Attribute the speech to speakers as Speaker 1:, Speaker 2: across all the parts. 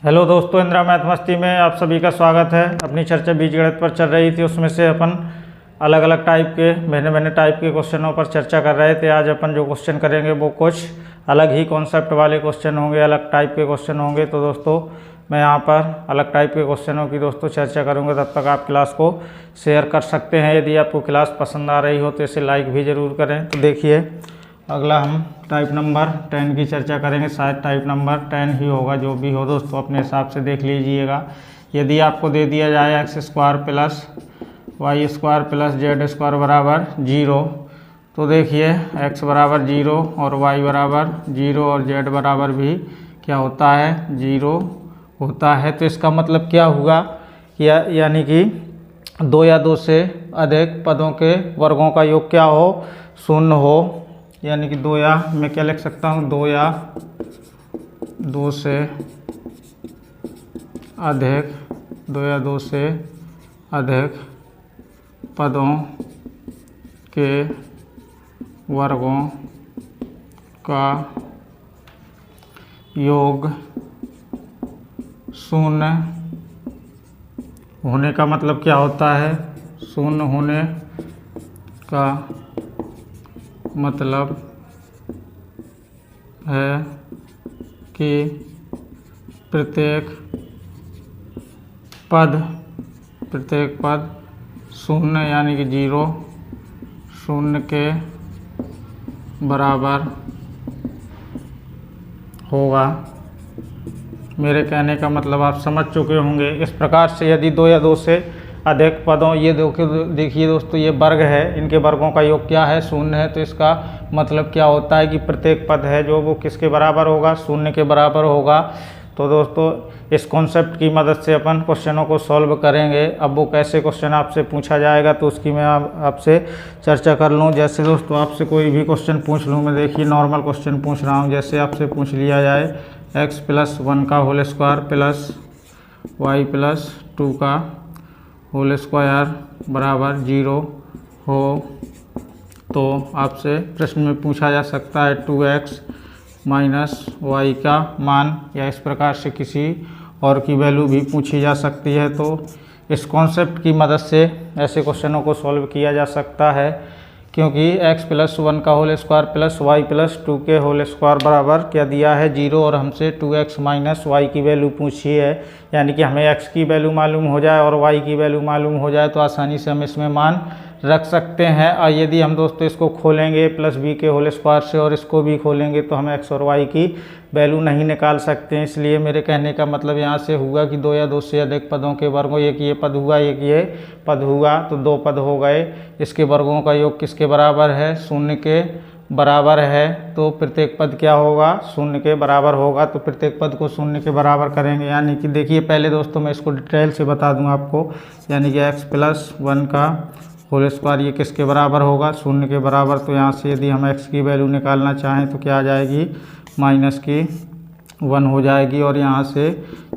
Speaker 1: Hello दोस्तों, Indira math मस्ती में आप सभी का स्वागत है। अपनी चर्चा बीजगणित पर चल रही थी, उसमें से अपन अलग अलग टाइप के भिन्न भिन्न टाइप के क्वेश्चनों पर चर्चा कर रहे थे। आज अपन जो क्वेश्चन करेंगे वो कुछ अलग ही कॉन्सेप्ट वाले क्वेश्चन होंगे, अलग टाइप के क्वेश्चन होंगे। तो दोस्तों मैं यहाँ पर अलग टाइप के क्वेश्चनों की दोस्तों चर्चा करूँगा। तब तक आप क्लास को शेयर कर सकते हैं। यदि आपको क्लास पसंद आ रही हो तो इसे लाइक भी ज़रूर करें। तो देखिए, अगला हम टाइप नंबर 10 की चर्चा करेंगे। शायद टाइप नंबर 10 ही होगा, जो भी हो दोस्तों अपने हिसाब से देख लीजिएगा। यदि आपको दे दिया जाए x² plus y² plus z² बराबर 0, तो देखिए x बराबर 0 और y बराबर 0 और z बराबर भी क्या होता है, 0 होता है। तो इसका मतलब क्या हुआ, यानी कि 2 या 2 से अधिक पदों के वर्गों का योग क्या हो, 0 हो। यानी कि 2 या मैं क्या लिख सकता हूँ, 2 या 2 से अधिक, 2 या 2 से अधिक पदों के वर्गों का योग 0 होने का मतलब क्या होता है, 0 होने का मतलब है कि प्रत्येक पद 0 यानी कि 0 के बराबर होगा। मेरे कहने का मतलब आप समझ चुके होंगे। इस प्रकार से यदि 2 या 2 से अधिक पदों, ये देखिए दोस्तों, ये वर्ग है, इनके वर्गों का योग क्या है, 0 है। तो इसका मतलब क्या होता है कि प्रत्येक पद है जो वो किसके बराबर होगा, 0 के बराबर होगा। तो दोस्तों इस कॉन्सेप्ट की मदद से अपन क्वेश्चनों को सॉल्व करेंगे। अब वो कैसे क्वेश्चन आपसे पूछा जाएगा तो उसकी मैं आपसे चर्चा कर लूँ। जैसे दोस्तों आपसे कोई भी क्वेश्चन पूछ लूँ मैं, देखिए नॉर्मल क्वेश्चन पूछ रहा हूँ। जैसे आपसे पूछ लिया जाए x+1 का होल स्क्वायर प्लस y+2 का होल स्क्वायर बराबर 0 हो, तो आपसे प्रश्न में पूछा जा सकता है 2x माइनस y का मान, या इस प्रकार से किसी और की वैल्यू भी पूछी जा सकती है। तो इस कॉन्सेप्ट की मदद से ऐसे क्वेश्चनों को सॉल्व किया जा सकता है, क्योंकि x+1 का होल स्क्वायर प्लस y+2 के होल स्क्वायर बराबर क्या दिया है, 0, और हमसे 2x माइनस y की वैल्यू पूछी है। यानी कि हमें x की वैल्यू मालूम हो जाए और y की वैल्यू मालूम हो जाए तो आसानी से हम इसमें मान रख सकते हैं। और यदि हम दोस्तों इसको खोलेंगे प्लस b के होल स्क्वायर से और इसको भी खोलेंगे तो हम x और y की वैल्यू नहीं निकाल सकते हैं। इसलिए मेरे कहने का मतलब यहाँ से हुआ कि 2 या 2 से अधिक पदों के वर्गों, एक ये पद हुआ, एक ये पद हुआ, तो 2 पद हो गए। इसके वर्गों का योग किसके बराबर है, 0 के बराबर है। तो प्रत्येक पद क्या होगा, 0 के बराबर होगा। तो प्रत्येक पद को 0 के बराबर करेंगे। यानी कि देखिए पहले दोस्तों मैं इसको डिटेल से बता दूं आपको। यानी कि x+1 का होल स्क्वायर ये किसके बराबर होगा, 0 के बराबर। तो यहाँ से यदि हम x की वैल्यू निकालना चाहें तो क्या आ जाएगी, -1 हो जाएगी। और यहाँ से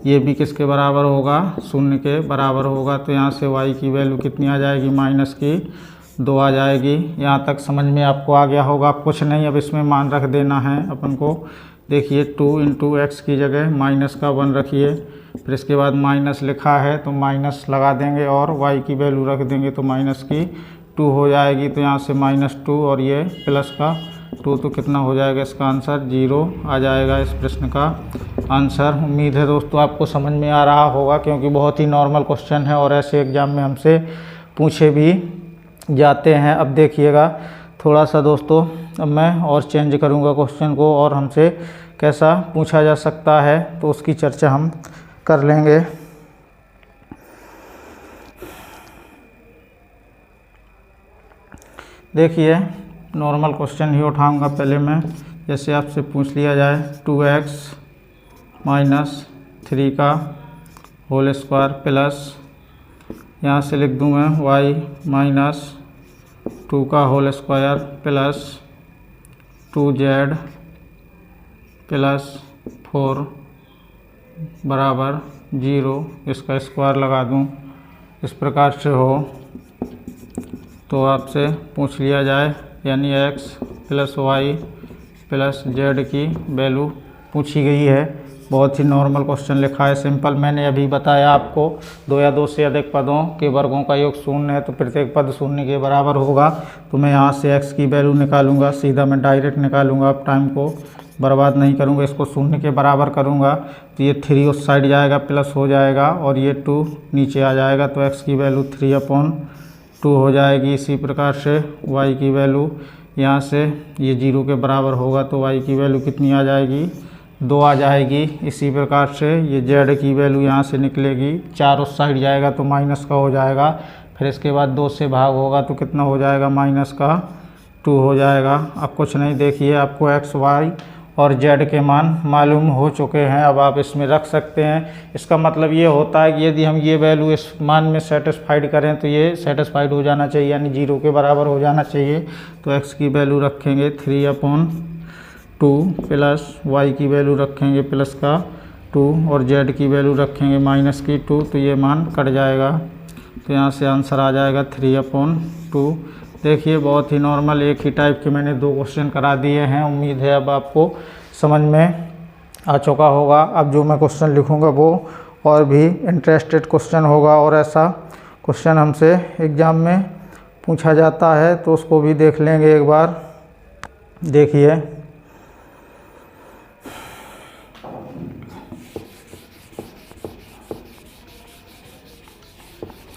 Speaker 1: ये भी किसके बराबर होगा, 0 के बराबर होगा। तो यहाँ से y की वैल्यू कितनी आ जाएगी, -2 आ जाएगी। यहाँ तक समझ में आपको आ गया होगा। कुछ नहीं, अब इसमें मान रख देना है अपन को। देखिए 2 × x की जगह -1 रखिए, फिर इसके बाद माइनस लिखा है तो माइनस लगा देंगे और y की वैल्यू रख देंगे तो -2 हो जाएगी। तो यहाँ से -2 और ये प्लस का 2, तो कितना हो जाएगा, इसका आंसर 0 आ जाएगा इस प्रश्न का आंसर। उम्मीद है दोस्तों आपको समझ में आ रहा होगा, क्योंकि बहुत ही नॉर्मल क्वेश्चन है और ऐसे एग्जाम में हमसे पूछे भी जाते हैं। अब देखिएगा थोड़ा सा दोस्तों, अब मैं और चेंज करूँगा क्वेश्चन को और हमसे कैसा पूछा जा सकता है तो उसकी चर्चा हम कर लेंगे। देखिए नॉर्मल क्वेश्चन ही उठाऊंगा पहले मैं। जैसे आपसे पूछ लिया जाए 2x माइनस 3 का होल स्क्वायर प्लस, यहाँ से लिख दूँ मैं y-2 का whole square plus 2z plus 4 बराबर 0, इसका स्क्वायर लगा दूं, इस प्रकार से हो। तो आपसे पूछ लिया जाए, यानी x + y + z की वैल्यू पूछी गई है। बहुत ही नॉर्मल क्वेश्चन लिखा है, सिंपल। मैंने अभी बताया आपको 2 या 2 से अधिक पदों के वर्गों का योग शून्य है तो प्रत्येक पद शून्य के बराबर होगा। तो मैं यहाँ से x की वैल्यू निकालूंगा, सीधा मैं डायरेक्ट निकालूंगा, अब टाइम को बर्बाद नहीं करूँगा, इसको शून्य के बराबर करूँगा तो ये 3 उस साइड जाएगा, प्लस हो जाएगा और ये 2 नीचे आ जाएगा, तो x की वैल्यू 3/2 हो जाएगी। इसी प्रकार से y की वैल्यू यहाँ से ये 0 के बराबर होगा तो y की वैल्यू कितनी आ जाएगी, 2 आ जाएगी। इसी प्रकार से ये z की वैल्यू यहाँ से निकलेगी, 4 उस साइड जाएगा तो माइनस का हो जाएगा, फिर इसके बाद 2 से भाग होगा तो कितना हो जाएगा, -2 हो जाएगा। अब कुछ नहीं, देखिए आपको x, y और z के मान मालूम हो चुके हैं, अब आप इसमें रख सकते हैं। इसका मतलब ये होता है कि यदि हम ये वैल्यू इस मान में सेटिस्फाइड करें तो ये सेटिस्फाइड हो जाना चाहिए, यानी 0 के बराबर हो जाना चाहिए। तो x की वैल्यू रखेंगे 3/2 प्लस y की वैल्यू रखेंगे +2 और z की वैल्यू रखेंगे -2, तो ये मान कट जाएगा, तो यहाँ से आंसर आ जाएगा 3/2। देखिए बहुत ही नॉर्मल एक ही टाइप के मैंने 2 क्वेश्चन करा दिए हैं। उम्मीद है अब आपको समझ में आ चुका होगा। अब जो मैं क्वेश्चन लिखूंगा वो और भी इंटरेस्टेड क्वेश्चन होगा, और ऐसा क्वेश्चन हमसे एग्ज़ाम में पूछा जाता है तो उसको भी देख लेंगे एक बार। देखिए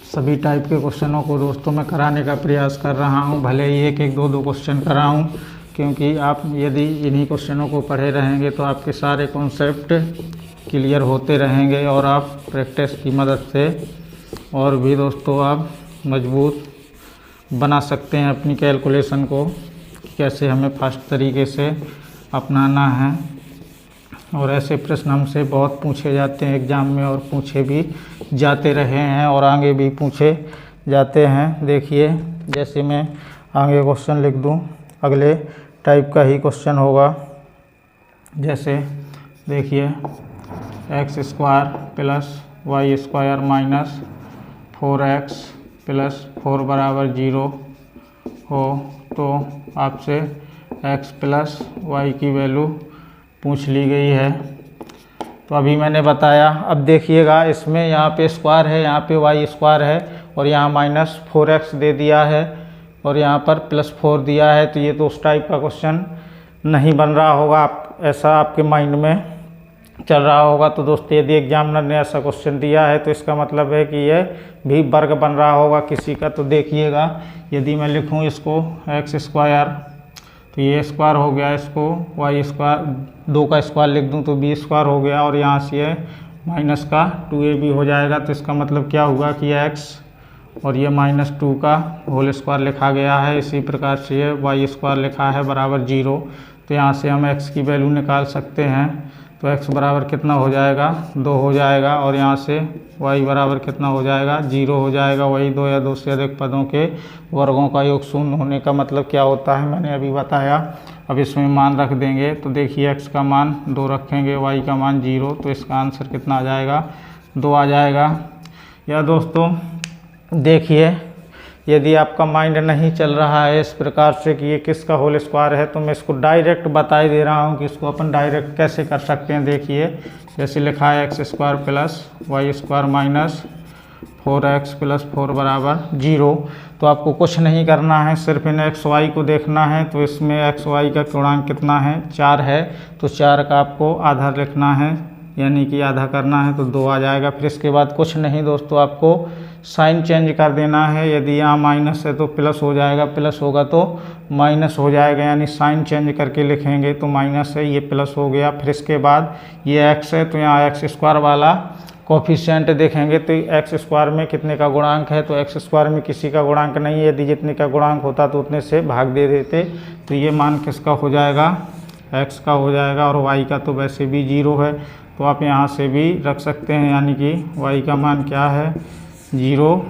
Speaker 1: सभी टाइप के क्वेश्चनों को दोस्तों मैं कराने का प्रयास कर रहा हूं, भले ही एक 2 क्वेश्चन कराऊं, क्योंकि आप यदि इन्हीं क्वेश्चनों को पढ़े रहेंगे तो आपके सारे कॉन्सेप्ट क्लियर होते रहेंगे और आप प्रैक्टिस की मदद से और भी दोस्तों आप मजबूत बना सकते हैं अपनी कैलकुलेशन को, कैसे हमें फास्ट तरीके से अपनाना है। और ऐसे प्रश्न हमसे बहुत पूछे जाते हैं एग्ज़ाम में, और पूछे भी जाते रहे हैं और आगे भी पूछे जाते हैं। देखिए जैसे मैं आगे क्वेश्चन लिख दूं, अगले टाइप का ही क्वेश्चन होगा। जैसे देखिए x² + y² - 4x + 4 = 0 हो तो आपसे x + y की वैल्यू पूछ ली गई है। तो अभी मैंने बताया, अब देखिएगा इसमें यहाँ पे स्क्वायर है, यहाँ पे y² है और यहाँ -4x दे दिया है और यहाँ पर +4 दिया है, तो ये तो उस टाइप का क्वेश्चन नहीं बन रहा होगा, आप ऐसा आपके माइंड में चल रहा होगा। तो दोस्तों यदि एग्जामिनर ने ऐसा क्वेश्चन दिया है तो इसका मतलब है कि यह भी वर्ग बन रहा होगा किसी का। तो देखिएगा यदि मैं लिखूँ इसको x² तो ये स्क्वायर हो गया, इसको y², 2 का स्क्वायर लिख दूं तो b² हो गया, और यहाँ से ये -2ab हो जाएगा। तो इसका मतलब क्या हुआ कि ये x और ये -2 का होल स्क्वायर लिखा गया है। इसी प्रकार से ये y² लिखा है बराबर 0। तो यहाँ से हम x की वैल्यू निकाल सकते हैं, तो x बराबर कितना हो जाएगा, 2 हो जाएगा, और यहाँ से y बराबर कितना हो जाएगा, 0 हो जाएगा। वही 2 या 2 से अधिक पदों के वर्गों का योग शून्य होने का मतलब क्या होता है मैंने अभी बताया। अब इसमें मान रख देंगे, तो देखिए x का मान 2 रखेंगे, y का मान 0, तो इसका आंसर कितना आ जाएगा, 2 आ जाएगा। या दोस्तों देखिए यदि आपका माइंड नहीं चल रहा है इस प्रकार से कि ये किसका होल स्क्वायर है, तो मैं इसको डायरेक्ट बता दे रहा हूँ कि इसको अपन डायरेक्ट कैसे कर सकते हैं। देखिए जैसे लिखा है x² + y² - 4x + 4 = 0। तो आपको कुछ नहीं करना है, सिर्फ इन x y को देखना है। तो इसमें x y का गुणांक कितना है, 4 है, तो 4 का आपको आधा लिखना है, यानी कि आधा करना है, तो 2 आ जाएगा। फिर इसके बाद कुछ नहीं दोस्तों, आपको साइन चेंज कर देना है। यदि यहाँ माइनस है तो प्लस हो जाएगा, प्लस होगा तो माइनस हो जाएगा, यानी साइन चेंज करके लिखेंगे। तो माइनस है, ये प्लस हो गया। फिर इसके बाद ये x है, तो यहाँ x² वाला कोफिशिएंट देखेंगे तो x² में कितने का गुणांक है, तो x² में किसी का गुणांक नहीं है। यदि जितने का गुणांक होता तो उतने से भाग दे देते। तो ये मान किसका हो जाएगा, x का हो जाएगा, और y का तो वैसे भी 0 है, तो आप यहाँ से भी रख सकते हैं, यानी कि y का मान क्या है, 0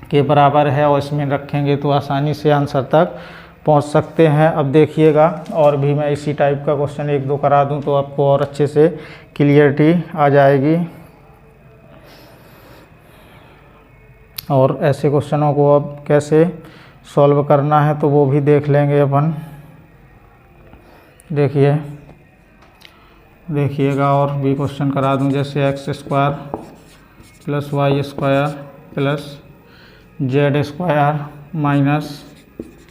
Speaker 1: के बराबर है, और इसमें रखेंगे तो आसानी से आंसर तक पहुंच सकते हैं। अब देखिएगा और भी मैं इसी टाइप का क्वेश्चन 1-2 करा दूं तो आपको और अच्छे से क्लियरिटी आ जाएगी। और ऐसे क्वेश्चनों को अब कैसे सॉल्व करना है तो वो भी देख लेंगे अपन। देखिए देखिएगा और भी क्वेश्चन करा दूं, जैसे X square plus Y square plus Z square minus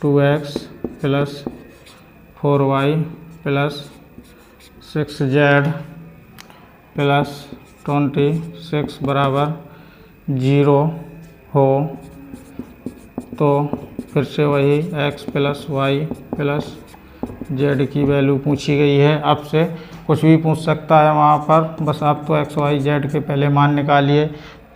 Speaker 1: 2x plus 4y plus 6z plus 26 बराबर 0 हो तो फिर से वही x plus Y plus Z की वैल्यू पूछी गई है। आपसे कुछ भी पूछ सकता है वहाँ पर, बस आप तो एक्स वाई जेड के पहले मान निकालिए।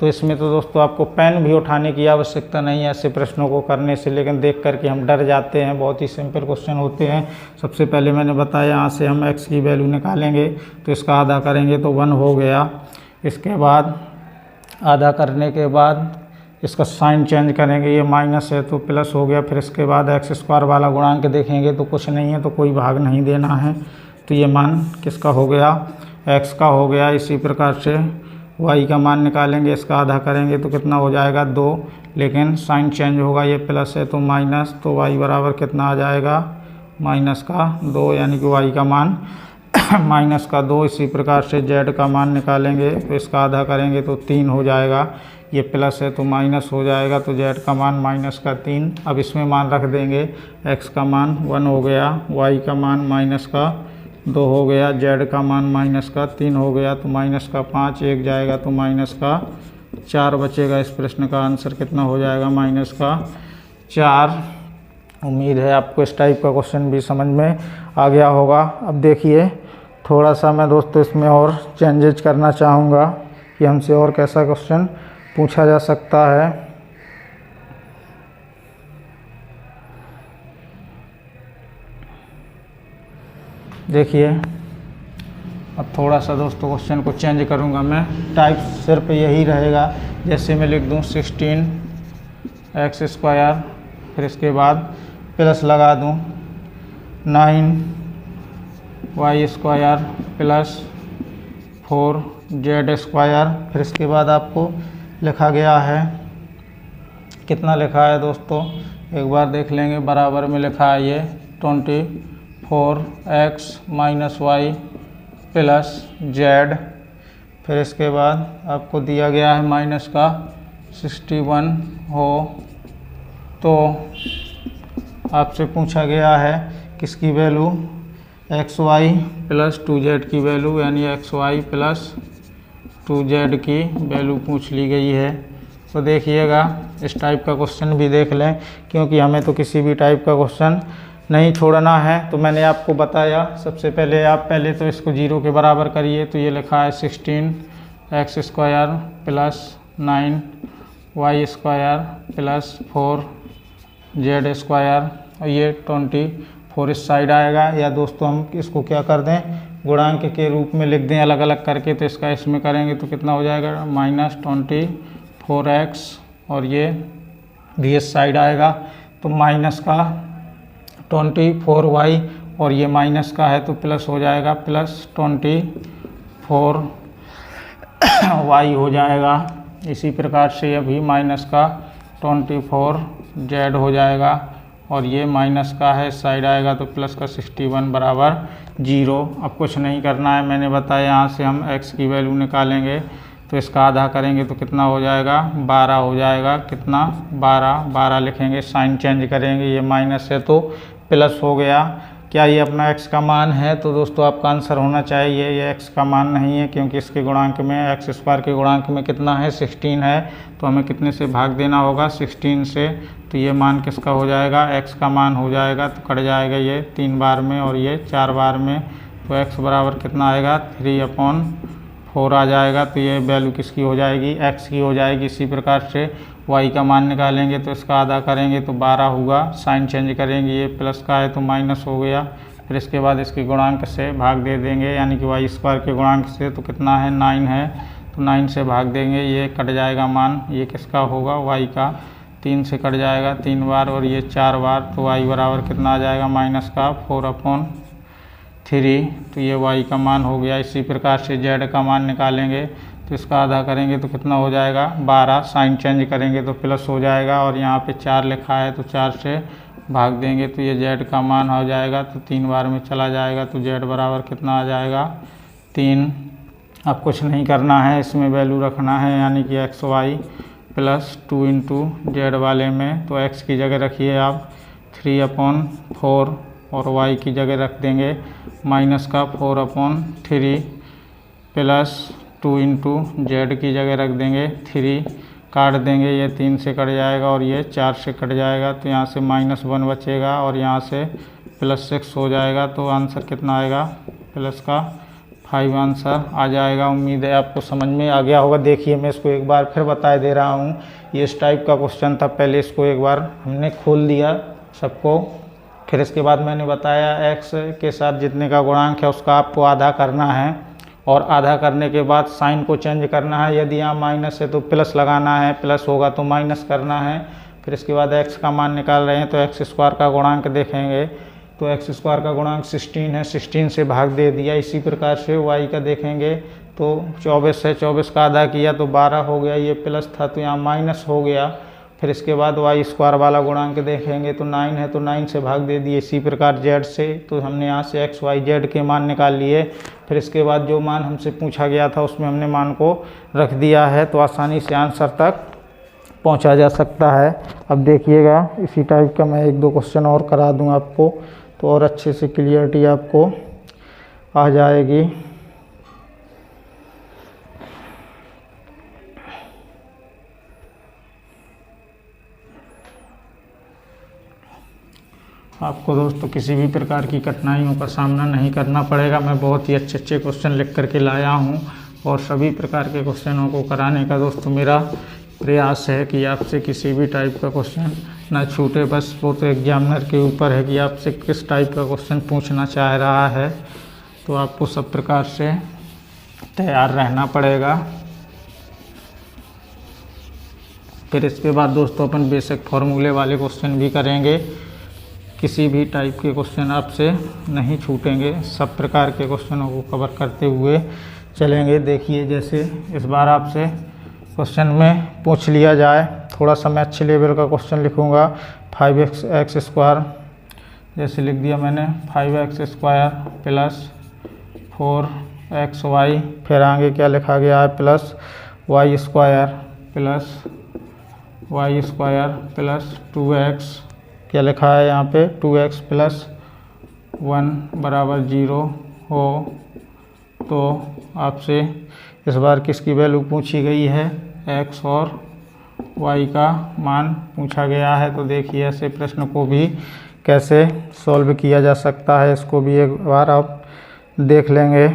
Speaker 1: तो इसमें तो दोस्तों आपको पेन भी उठाने की आवश्यकता नहीं है ऐसे प्रश्नों को करने से, लेकिन देख करके हम डर जाते हैं। बहुत ही सिंपल क्वेश्चन होते हैं। सबसे पहले मैंने बताया यहाँ से हम x की वैल्यू निकालेंगे तो इसका आधा करेंगे तो 1 हो गया। इसके बाद आधा करने के बाद इसका साइन चेंज करेंगे, ये माइनस है तो प्लस हो गया। फिर इसके बाद एक्स स्क्वायर वाला गुणांक देखेंगे तो कुछ नहीं है तो कोई भाग नहीं देना है, तो ये मान किसका हो गया, एक्स का हो गया। इसी प्रकार से वाई का मान निकालेंगे, इसका आधा करेंगे तो कितना हो जाएगा 2, लेकिन साइन चेंज होगा, ये प्लस है तो माइनस, तो वाई बराबर कितना आ जाएगा माइनस का 2, यानी कि वाई का मान माइनस का 2। इसी प्रकार से जेड का मान निकालेंगे तो इसका आधा करेंगे तो 3 हो जाएगा, ये प्लस है तो माइनस हो जाएगा, तो जेड का मान माइनस का 3। अब इसमें मान रख देंगे, एक्स का मान 1 हो गया, वाई का मान माइनस का 2 हो गया, जेड का मान माइनस का 3 हो गया, तो माइनस का 5 एक जाएगा तो माइनस का 4 बचेगा। इस प्रश्न का आंसर कितना हो जाएगा माइनस का 4। उम्मीद है आपको इस टाइप का क्वेश्चन भी समझ में आ गया होगा। अब देखिए थोड़ा सा मैं दोस्तों इसमें और चेंजेज करना चाहूँगा कि हमसे और कैसा क्वेश्चन पूछा जा सकता है। देखिए अब थोड़ा सा दोस्तों क्वेश्चन को चेंज करूँगा मैं, टाइप सिर्फ यही रहेगा। जैसे मैं लिख दूँ 16x स्क्वायर, फिर इसके बाद प्लस लगा दूँ 9y square plus 4z square, फिर इसके बाद आपको लिखा गया है, कितना लिखा है दोस्तों एक बार देख लेंगे, बराबर में लिखा है ये 24x minus Y plus Z, फिर इसके बाद आपको दिया गया है माइनस का 61 हो तो आपसे पूछा गया है किसकी value, x Y plus 2z की वैल्यू, यानी एक्स वाई प्लस 2z की वैल्यू पूछ ली गई है। तो देखिएगा इस टाइप का क्वेश्चन भी देख लें, क्योंकि हमें तो किसी भी टाइप का क्वेश्चन नहीं छोड़ना है। तो मैंने आपको बताया सबसे पहले, आप पहले तो इसको 0 के बराबर करिए, तो ये लिखा है 16x square plus 9y square plus 4z square, और ये 24 इस साइड आएगा। या दोस्तों हम इसको क्या कर दें, गुणांक के रूप में लिख दें अलग अलग करके, तो इसका इसमें करेंगे तो कितना हो जाएगा माइनस 24x, और ये भी इस साइड आएगा तो माइनस का 24y, और ये माइनस का है तो प्लस हो जाएगा प्लस 24y हो जाएगा। इसी प्रकार से अभी माइनस का 24z हो जाएगा, और ये माइनस का है इस साइड आएगा तो प्लस का 61 बराबर 0। अब कुछ नहीं करना है, मैंने बताया यहाँ से हम x की वैल्यू निकालेंगे तो इसका आधा करेंगे तो कितना हो जाएगा 12 हो जाएगा, कितना 12 लिखेंगे, साइन चेंज करेंगे, ये माइनस है तो प्लस हो गया। क्या ये अपना x का मान है, तो दोस्तों आपका आंसर होना चाहिए ये x का मान नहीं है, क्योंकि इसके गुणांक में एक्स स्क्वायर के गुणांक में कितना है 16 है, तो हमें कितने से भाग देना होगा 16 से, तो ये मान किसका हो जाएगा x का मान हो जाएगा, तो कट जाएगा ये 3 बार में और ये 4 बार में, तो x बराबर कितना आएगा 3/4 आ जाएगा। तो ये वैल्यू किसकी हो जाएगी, x की हो जाएगी। इसी प्रकार से y का मान निकालेंगे तो इसका आधा करेंगे तो 12 होगा, साइन चेंज करेंगे, ये प्लस का है तो माइनस हो गया, फिर इसके बाद इसके गुणांक से भाग दे देंगे, यानी कि वाई स्क्वायर के गुणांक से, तो कितना है 9 है तो 9 से भाग देंगे, ये कट जाएगा मान, ये किसका होगा वाई का, 3 से कट जाएगा 3 बार और ये 4 बार, तो वाई बराबर कितना आ जाएगा माइनस का 4/3, तो ये वाई का मान हो गया। इसी प्रकार से जेड का मान निकालेंगे तो इसका आधा करेंगे तो कितना हो जाएगा 12, साइन चेंज करेंगे तो प्लस हो जाएगा, और यहाँ पे 4 लिखा है तो 4 से भाग देंगे तो ये जेड का मान हो जाएगा, तो 3 बार में चला जाएगा, तो जेड बराबर कितना आ जाएगा 3। अब कुछ नहीं करना है, इसमें वैल्यू रखना है, यानी कि X Y plus 2 into Z वाले में तो एक्स की जगह रखिए आप 3/4 और वाई की जगह रख देंगे माइनस का 4/3 प्लस 2 इंटू जेड की जगह रख देंगे 3, काट देंगे, ये 3 से कट जाएगा और ये 4 से कट जाएगा, तो यहाँ से -1 बचेगा और यहाँ से +6 हो जाएगा। तो आंसर कितना आएगा, प्लस का 5 आंसर आ जाएगा। उम्मीद है आपको समझ में आ गया होगा। देखिए मैं इसको एक बार फिर बता दे रहा हूँ, ये इस टाइप का क्वेश्चन था। पहले इसको एक बार हमने खोल दिया सबको, फिर इसके बाद मैंने बताया एक्स के साथ जितने का गुणांक है उसका आपको आधा करना है, और आधा करने के बाद साइन को चेंज करना है। यदि यहाँ माइनस है तो प्लस लगाना है, प्लस होगा तो माइनस करना है। फिर इसके बाद एक्स का मान निकाल रहे हैं तो एक्स स्क्वायर का गुणांक देखेंगे, तो एक्स स्क्वायर का गुणांक 16 है, 16 से भाग दे दिया। इसी प्रकार से वाई का देखेंगे तो 24 है, 24 का आधा किया तो 12 हो गया, ये प्लस था तो यहाँ माइनस हो गया। फिर इसके बाद वाई स्क्वायर वाला गुणांक देखेंगे तो 9 है, तो 9 से भाग दे दिए। इसी प्रकार जेड से, तो हमने यहाँ से एक्स वाई जेड के मान निकाल लिए। फिर इसके बाद जो मान हमसे पूछा गया था उसमें हमने मान को रख दिया है, तो आसानी से आंसर तक पहुँचा जा सकता है। अब देखिएगा इसी टाइप का मैं 1-2 क्वेश्चन और करा दूँ आपको, तो और अच्छे से क्लियरिटी आपको आ जाएगी। आपको दोस्तों किसी भी प्रकार की कठिनाइयों का सामना नहीं करना पड़ेगा। मैं बहुत ही अच्छे क्वेश्चन लिख करके लाया हूँ, और सभी प्रकार के क्वेश्चनों को कराने का दोस्तों मेरा प्रयास है कि आपसे किसी भी टाइप का क्वेश्चन ना छूटे। बस वो तो एग्जामिनर के ऊपर है कि आपसे किस टाइप का क्वेश्चन पूछना चाह रहा है, तो आपको सब प्रकार से तैयार रहना पड़ेगा। फिर इसके बाद दोस्तों अपन बेसिक फॉर्मूले वाले क्वेश्चन भी करेंगे। किसी भी टाइप के क्वेश्चन आपसे नहीं छूटेंगे, सब प्रकार के क्वेश्चनों को कवर करते हुए चलेंगे। देखिए जैसे इस बार आपसे क्वेश्चन में पूछ लिया जाए, थोड़ा सा मैं अच्छे लेवल का क्वेश्चन लिखूँगा। 5x² जैसे लिख दिया मैंने, 5x² प्लस 4xy, फिर आगे क्या लिखा गया है, प्लस y² प्लस 2x, क्या लिखा है यहाँ पे, 2x प्लस 1 बराबर 0 हो। तो आपसे इस बार किसकी वैल्यू पूछी गई है, x और y का मान पूछा गया है। तो देखिए ऐसे प्रश्न को भी कैसे सॉल्व किया जा सकता है, इसको भी एक बार आप देख लेंगे।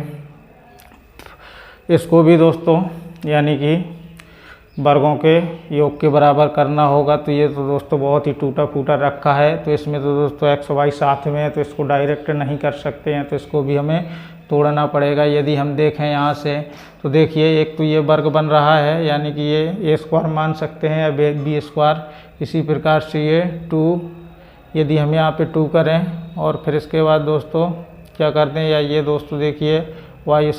Speaker 1: इसको भी दोस्तों यानी कि वर्गों के योग के बराबर करना होगा। तो ये तो दोस्तों बहुत ही टूटा फूटा रखा है, तो इसमें तो दोस्तों एक्स वाई साथ में है, तो इसको डायरेक्ट नहीं कर सकते हैं, तो इसको भी हमें तोड़ना पड़ेगा। यदि हम देखें यहाँ से तो देखिए एक तो ये वर्ग बन रहा है, यानी कि ये a² मान सकते हैं या b²। इसी प्रकार से ये 2, यदि हम यहाँ पे 2 करें और फिर इसके बाद दोस्तों क्या करते हैं, या ये दोस्तों देखिए y²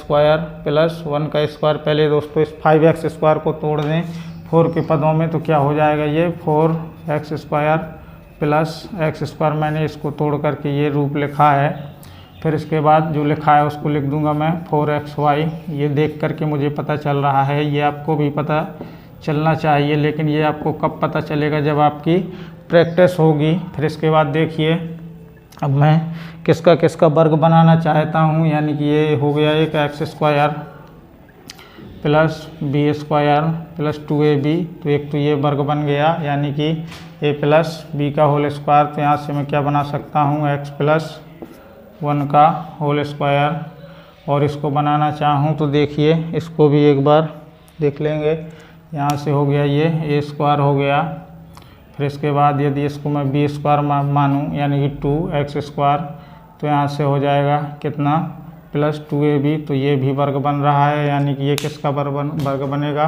Speaker 1: प्लस 1 का स्क्वायर। पहले दोस्तों इस 5x² को तोड़ दें 4 के पदों में, तो क्या हो जाएगा, ये 4x² प्लस x²। मैंने इसको तोड़ करके ये रूप लिखा है। फिर इसके बाद जो लिखा है उसको लिख दूंगा मैं 4xy। ये देख करके मुझे पता चल रहा है, ये आपको भी पता चलना चाहिए, लेकिन ये आपको कब पता चलेगा, जब आपकी प्रैक्टिस होगी। फिर इसके बाद देखिए अब मैं किसका किसका वर्ग बनाना चाहता हूँ, यानी कि ये हो गया एक x² plus b² plus 2ab। तो एक तो ये वर्ग बन गया, यानी कि a प्लस b का होल स्क्वायर। तो यहाँ से मैं क्या बना सकता हूँ, x प्लस 1 का होल स्क्वायर। और इसको बनाना चाहूँ तो देखिए इसको भी एक बार देख लेंगे। यहाँ से हो गया ये a² हो गया। फिर इसके बाद यदि इसको मैं b² मानूँ यानी कि 2x², तो यहाँ से हो जाएगा कितना, प्लस 2ab। तो ये भी वर्ग बन रहा है, यानी कि ये किसका वर्ग बनेगा,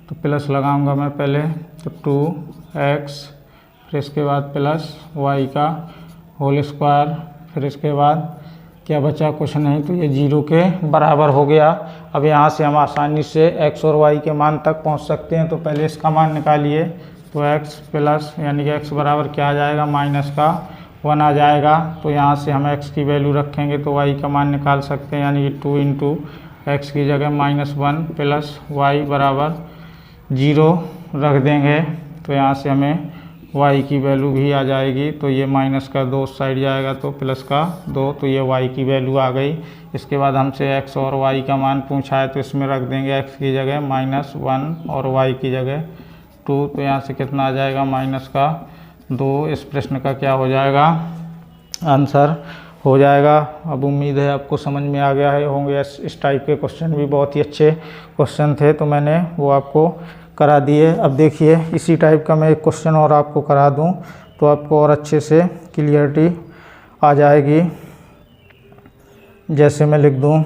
Speaker 1: तो प्लस लगाऊंगा मैं पहले, तो 2x, फिर इसके बाद प्लस y का होल स्क्वायर। फिर इसके बाद क्या बचा, कुछ नहीं, तो ये 0 के बराबर हो गया। अब यहाँ से हम आसानी से x और y के मान तक पहुँच सकते हैं। तो पहले इसका मान निकालिए, तो x प्लस यानी कि x बराबर क्या आ जाएगा, -1 आ जाएगा। तो यहाँ से हम x की वैल्यू रखेंगे तो y का मान निकाल सकते हैं, यानी कि 2 इंटू x की जगह -1 प्लस y बराबर 0 रख देंगे तो यहाँ से हमें y की वैल्यू भी आ जाएगी। तो ये माइनस का 2 साइड जाएगा तो प्लस का 2, तो ये y की वैल्यू आ गई। इसके बाद हमसे x और y का मान पूछा है तो इसमें रख देंगे x की जगह -1 और y की जगह 2, तो यहाँ से कितना आ जाएगा माइनस का 2। इस प्रश्न का क्या हो जाएगा, आंसर हो जाएगा। अब उम्मीद है आपको समझ में आ गया है होंगे। इस टाइप के क्वेश्चन भी बहुत ही अच्छे क्वेश्चन थे तो मैंने वो आपको करा दिए। अब देखिए इसी टाइप का मैं एक क्वेश्चन और आपको करा दूं तो आपको और अच्छे से क्लियरिटी आ जाएगी। जैसे मैं लिख दूं,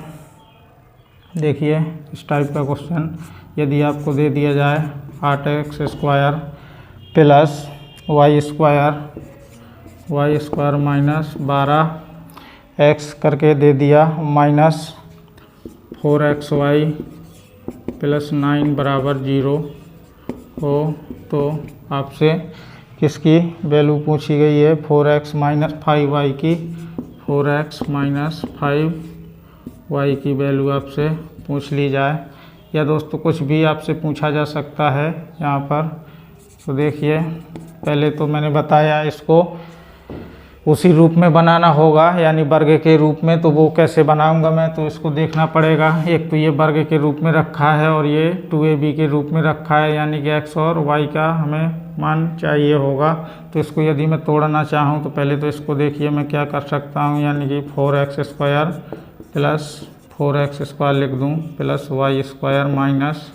Speaker 1: देखिए इस टाइप का क्वेश्चन यदि आपको दे दिया जाए 8x square plus Y square minus 12x करके दे दिया माइनस 4xy प्लस 9 बराबर 0 हो, तो आपसे किसकी वैल्यू पूछी गई है 4x माइनस 5y की, 4x माइनस 5y की वैल्यू आपसे पूछ ली जाए। या दोस्तों कुछ भी आपसे पूछा जा सकता है यहाँ पर। तो देखिए पहले तो मैंने बताया इसको उसी रूप में बनाना होगा यानी वर्ग के रूप में, तो वो कैसे बनाऊंगा मैं, तो इसको देखना पड़ेगा। एक तो ये वर्ग के रूप में रखा है और ये 2ab के रूप में रखा है, यानी कि x और y का हमें मान चाहिए होगा। तो इसको यदि मैं तोड़ना चाहूँ तो पहले तो इसको देखिए मैं क्या कर सकता हूँ, यानी कि 4x square plus 4x square लिख दूँ plus y square minus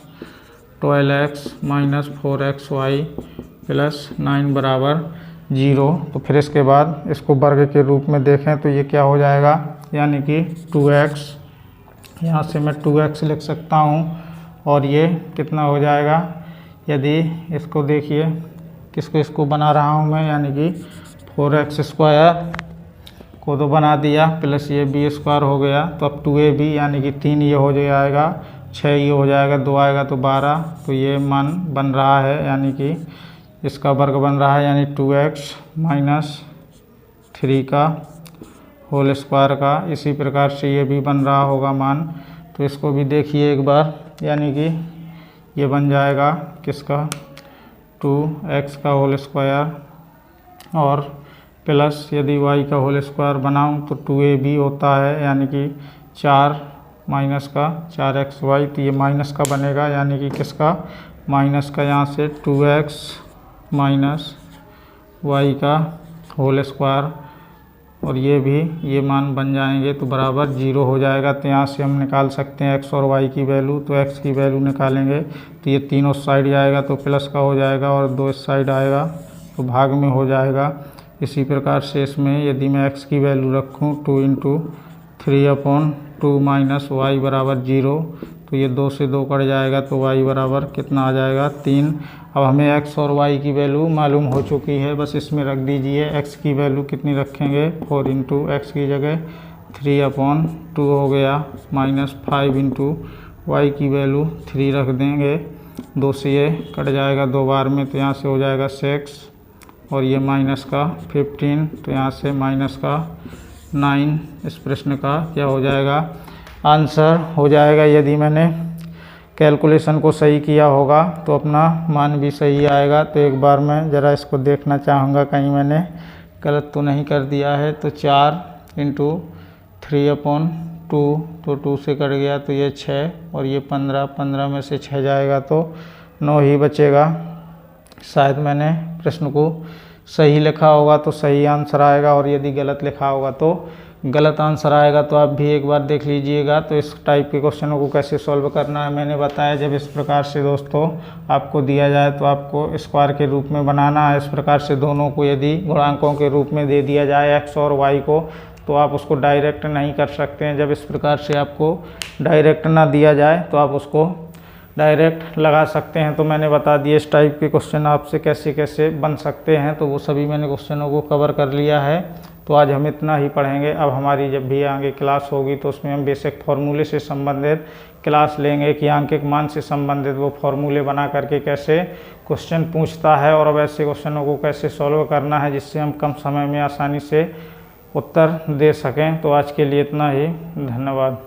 Speaker 1: 12x minus 4xy plus 9 बराबर 0। तो फिर इसके बाद इसको वर्ग के रूप में देखें तो ये क्या हो जाएगा, यानी कि 2x, यहाँ से मैं 2x लिख सकता हूँ और ये कितना हो जाएगा, यदि इसको देखिए इसको बना रहा हूँ मैं, यानी कि 4x स्क्वायर को तो बना दिया प्लस ये b स्क्वायर हो गया। तो अब 2ab यानी कि 3 ये हो जाएगा, 6 ये हो जाएगा, 2 आएगा तो 12, तो ये मान बन रहा है, यानी कि इसका वर्ग बन रहा है, यानी 2x माइनस 3 का होल स्क्वायर का। इसी प्रकार से ये भी बन रहा होगा मान, तो इसको भी देखिए एक बार, यानी कि ये बन जाएगा किसका 2x का होल स्क्वायर और प्लस यदि y का होल स्क्वायर बनाऊँ तो 2ab होता है, यानी कि 4 माइनस का 4xy, तो ये माइनस का बनेगा, यानी कि किसका माइनस का, यहाँ से 2x माइनस y का होल स्क्वायर और ये भी ये मान बन जाएंगे तो बराबर 0 हो जाएगा। तो यहाँ से हम निकाल सकते हैं x और y की वैल्यू। तो x की वैल्यू निकालेंगे तो ये तीनों साइड जाएगा तो प्लस का हो जाएगा और 2 इस साइड आएगा तो भाग में हो जाएगा। इसी प्रकार से इसमें यदि मैं x की वैल्यू रखूँ 2 इंटू 3/2 माइनस y बराबर 0, तो ये 2 से 2 कट जाएगा तो y बराबर कितना आ जाएगा 3। अब हमें x और y की वैल्यू मालूम हो चुकी है, बस इसमें रख दीजिए। x की वैल्यू कितनी रखेंगे 4 इंटू x की जगह 3/2 हो गया माइनस 5 इंटू y की वैल्यू 3 रख देंगे, 2 से ये कट जाएगा 2 बार में, तो यहाँ से हो जाएगा 6 और ये माइनस का 15, तो यहाँ से माइनस का 9। इस प्रश्न का क्या हो जाएगा, आंसर हो जाएगा। यदि मैंने कैलकुलेशन को सही किया होगा तो अपना मान भी सही आएगा। तो एक बार मैं ज़रा इसको देखना चाहूँगा कहीं मैंने गलत तो नहीं कर दिया है। तो 4 इंटू 3/2, तो 2 से कट गया तो ये 6 और ये 15 में से 6 जाएगा तो 9 ही बचेगा। शायद मैंने प्रश्न को सही लिखा होगा तो सही आंसर आएगा और यदि गलत लिखा होगा तो गलत आंसर आएगा। तो आप भी एक बार देख लीजिएगा। तो इस टाइप के क्वेश्चनों को कैसे सॉल्व करना है मैंने बताया। जब इस प्रकार से दोस्तों आपको दिया जाए तो आपको स्क्वायर के रूप में बनाना है। इस प्रकार से दोनों को यदि गुणांकों के रूप में दे दिया जाए x और y को, तो आप उसको डायरेक्ट नहीं कर सकते हैं। जब इस प्रकार से आपको डायरेक्ट ना दिया जाए तो आप उसको डायरेक्ट लगा सकते हैं। तो मैंने बता दिया इस टाइप के क्वेश्चन आपसे कैसे कैसे बन सकते हैं, तो वो सभी मैंने क्वेश्चनों को कवर कर लिया है। तो आज हम इतना ही पढ़ेंगे। अब हमारी जब भी आगे क्लास होगी तो उसमें हम बेसिक फार्मूले से संबंधित क्लास लेंगे कि अंकित मान से संबंधित वो फार्मूले बना करके कैसे क्वेश्चन पूछता है और अब ऐसे क्वेश्चनों को कैसे सॉल्व करना है जिससे हम कम समय में आसानी से उत्तर दे सकें। तो आज के लिए इतना ही, धन्यवाद।